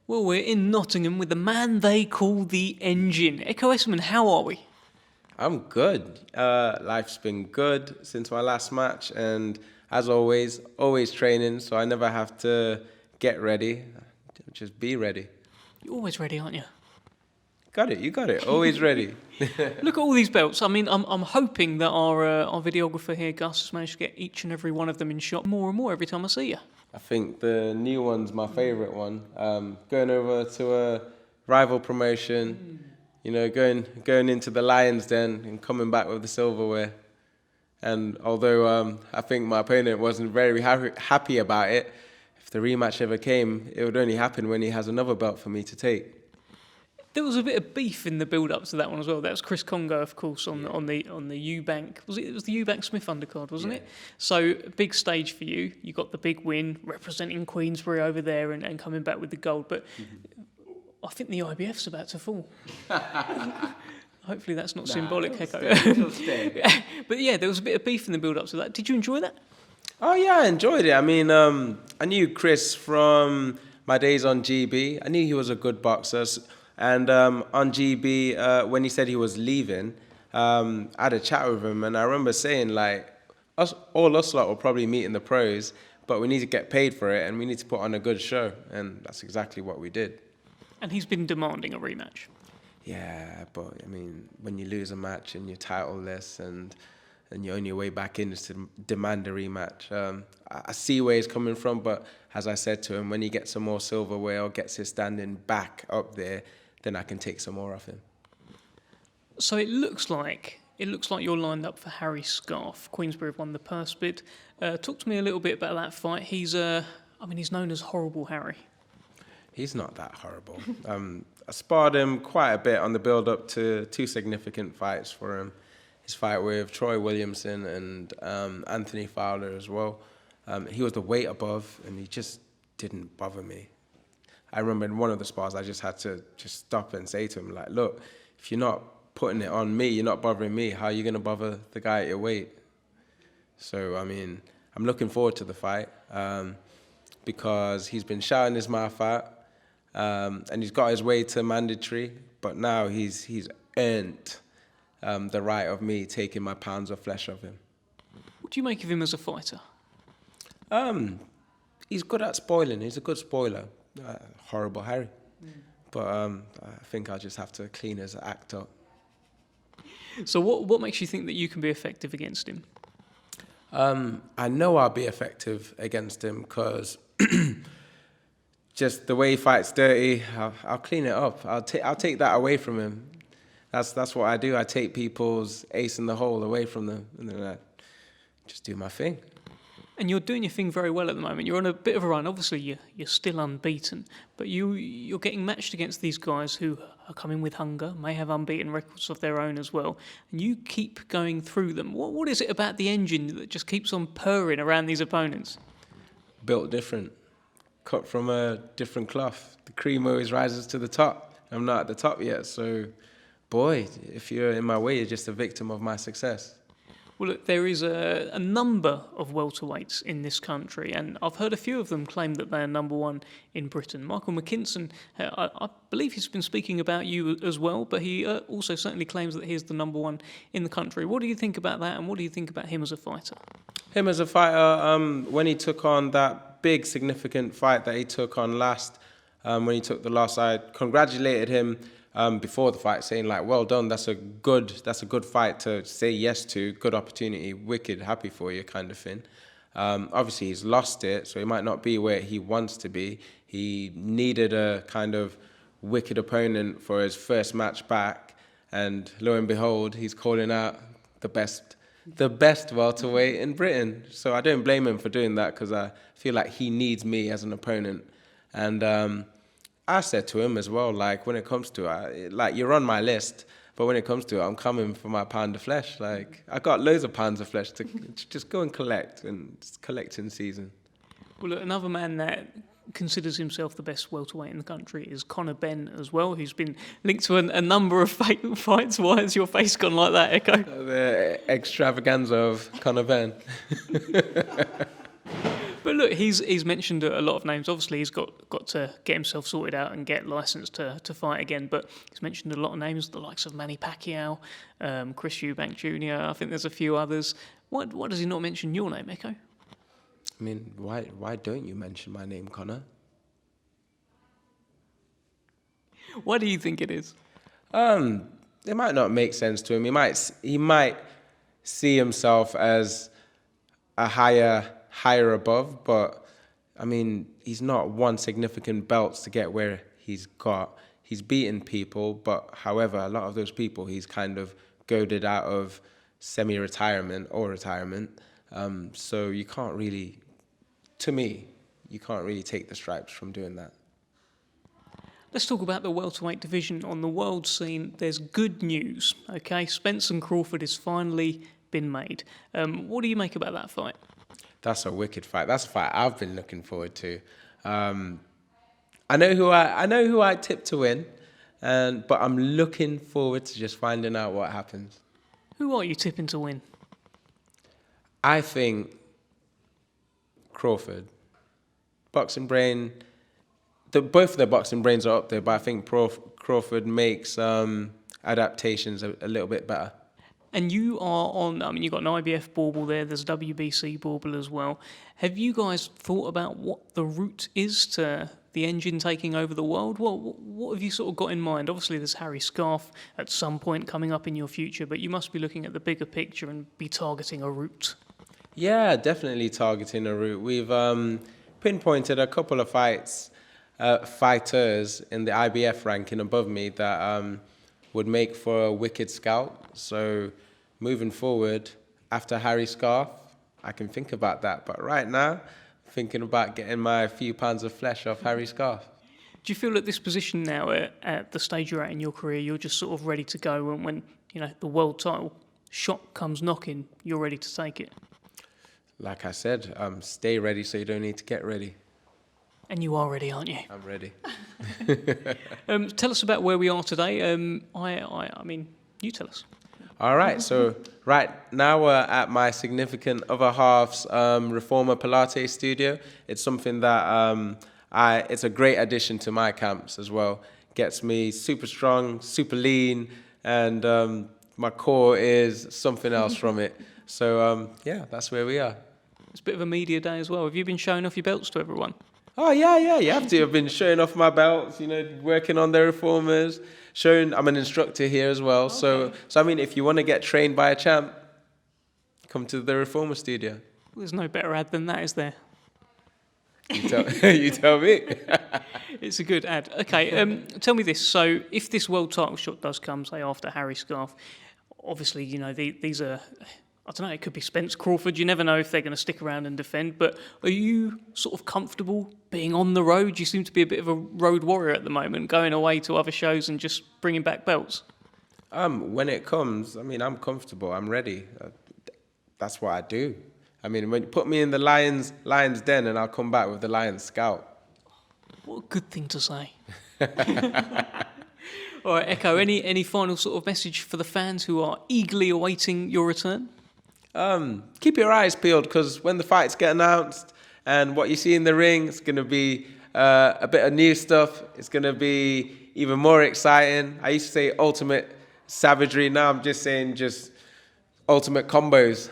Well, we're in Nottingham with the man they call the Engine. Ekow Essuman, how are we? I'm good. Life's been good since my last match, and as always training, so I never have to get ready. Just be ready. You're always ready, aren't you? Got it. You got it. Always ready. Look at all these belts. I mean, I'm hoping that our videographer here, Gus, has managed to get each and every one of them in shot more and more every time I see you. I think the new one's my favourite one. Going over to a rival promotion, you know, going into the Lions Den and coming back with the silverware. And although I think my opponent wasn't very happy about it, if the rematch ever came, it would only happen when he has another belt for me to take. There was a bit of beef in the build-up to that one as well. That was Chris Congo, of course, on the Eubank. It was the Eubank Smith undercard, wasn't it? So big stage for you. You got the big win, representing Queensberry over there and coming back with the gold. But I think the IBF's about to fall. Hopefully that's not symbolic, Ekow. But yeah, there was a bit of beef in the build-up to that. Did you enjoy that? Oh yeah, I enjoyed it. I mean, I knew Chris from my days on GB. I knew he was a good boxer. And on GB, when he said he was leaving, I had a chat with him, and I remember saying, like, all us lot will probably meet in the pros, but we need to get paid for it, and we need to put on a good show, and that's exactly what we did. And he's been demanding a rematch. Yeah, but, I mean, when you lose a match and you're titleless and your only way back in is to demand a rematch. I see where he's coming from, but as I said to him, when he gets some more silverware or gets his standing back up there, then I can take some more off him. So it looks like you're lined up for Harry Scarff. Queensberry have won the purse bid. Talk to me a little bit about that fight. He's known as Horrible Harry. He's not that horrible. I sparred him quite a bit on the build-up to two significant fights for him. His fight with Troy Williamson and Anthony Fowler as well. He was the weight above, and he just didn't bother me. I remember in one of the spars, I just had to just stop and say to him, like, look, if you're not putting it on me, you're not bothering me, how are you going to bother the guy at your weight? So, I mean, I'm looking forward to the fight because he's been shouting his mouth out and he's got his way to mandatory, but now he's earned the right of me taking my pounds of flesh off him. What do you make of him as a fighter? He's good at spoiling. He's a good spoiler. Horrible Harry. But I think I'll just have to clean his act up. So what makes you think that you can be effective against him? I know I'll be effective against him because just the way he fights dirty, I'll clean it up. I'll take that away from him. That's what I do. I take people's ace in the hole away from them, and then I just do my thing. And you're doing your thing very well at the moment. You're on a bit of a run. Obviously, you're still unbeaten, but you're getting matched against these guys who are coming with hunger, may have unbeaten records of their own as well, and you keep going through them. What is it about the Engine that just keeps on purring around these opponents? Built different, cut from a different cloth. The cream always rises to the top. I'm not at the top yet, so boy, if you're in my way, you're just a victim of my success. Well, look, there is a number of welterweights in this country, and I've heard a few of them claim that they are number one in Britain. Michael McKinson, I believe he's been speaking about you as well, but he also certainly claims that he's the number one in the country. What do you think about that, and what do you think about him as a fighter? Him as a fighter, when he took on that big, significant fight that he took on last, when he took the loss, I congratulated him before the fight, saying like, well done, that's a good fight to say yes to, good opportunity, wicked, happy for you kind of thing. Obviously he's lost it, so he might not be where he wants to be. He needed a kind of wicked opponent for his first match back, and lo and behold, he's calling out the best welterweight in Britain. So I don't blame him for doing that, because I feel like he needs me as an opponent. And I said to him as well, like, when it comes to it, like, you're on my list, but when it comes to it, I'm coming for my pound of flesh. Like, I got loads of pounds of flesh to just go and collect, and it's collecting season. Well, look, another man that considers himself the best welterweight in the country is Conor Benn as well, who's been linked to a number of fights. Why has your face gone like that, Ekow? The extravaganza of Conor Benn. But look, look, he's mentioned a lot of names. Obviously, he's got to get himself sorted out and get licensed to fight again. But he's mentioned a lot of names, the likes of Manny Pacquiao, Chris Eubank Jr. I think there's a few others. Why does he not mention your name, Ekow? I mean, why don't you mention my name, Conor? Why do you think it is? It might not make sense to him. He might see himself as a higher above, but I mean, he's not won significant belts to get where he's got. He's beaten people, but however, a lot of those people he's kind of goaded out of semi-retirement or retirement. So you can't really, to me, you can't really take the stripes from doing that. Let's talk about the welterweight division on the world scene. There's good news, okay? Spence-Crawford has finally been made. What do you make about that fight? That's a wicked fight. That's a fight I've been looking forward to. I know who I tipped to win, but I'm looking forward to just finding out what happens. Who are you tipping to win? I think Crawford. Boxing brain. Both of their boxing brains are up there, but I think Crawford makes adaptations a little bit better. And you are on, I mean, you've got an IBF bauble there, there's a WBC bauble as well. Have you guys thought about what the route is to the engine taking over the world? What have you sort of got in mind? Obviously, there's Harry Scarff at some point coming up in your future, but you must be looking at the bigger picture and be targeting a route. Yeah, definitely targeting a route. We've pinpointed a couple of fighters in the IBF ranking above me that would make for a wicked scout. So moving forward, after Harry Scarff, I can think about that. But right now, I'm thinking about getting my few pounds of flesh off Harry Scarff. Do you feel at this position now, at the stage you're at in your career, you're just sort of ready to go, and when the world title shot comes knocking, you're ready to take it? Like I said, stay ready so you don't need to get ready. And you are ready, aren't you? I'm ready. Tell us about where we are today. I mean, you tell us. All right. So right now we're at my significant other half's Reformer Pilates studio. It's something that it's a great addition to my camps as well. Gets me super strong, super lean, and my core is something else from it. So yeah, that's where we are. It's a bit of a media day as well. Have you been showing off your belts to everyone? Oh, yeah, you have to. I've been showing off my belts, working on the reformers, I'm an instructor here as well. Okay. So I mean, if you want to get trained by a champ, come to the reformer studio. Well, there's no better ad than that, is there? You tell me. It's a good ad. Okay, tell me this. So if this world title shot does come, say, after Harry Scarff, obviously, these are... I don't know, it could be Spence-Crawford. You never know if they're going to stick around and defend. But are you sort of comfortable being on the road? You seem to be a bit of a road warrior at the moment, going away to other shows and just bringing back belts. When it comes, I mean, I'm comfortable. I'm ready. That's what I do. I mean, when you put me in the lion's den, and I'll come back with the lion's scout. What a good thing to say. All right, Ekow, any final sort of message for the fans who are eagerly awaiting your return? Keep your eyes peeled, because when the fights get announced and what you see in the ring, it's going to be a bit of new stuff. It's going to be even more exciting. I used to say ultimate savagery. Now I'm just saying ultimate combos.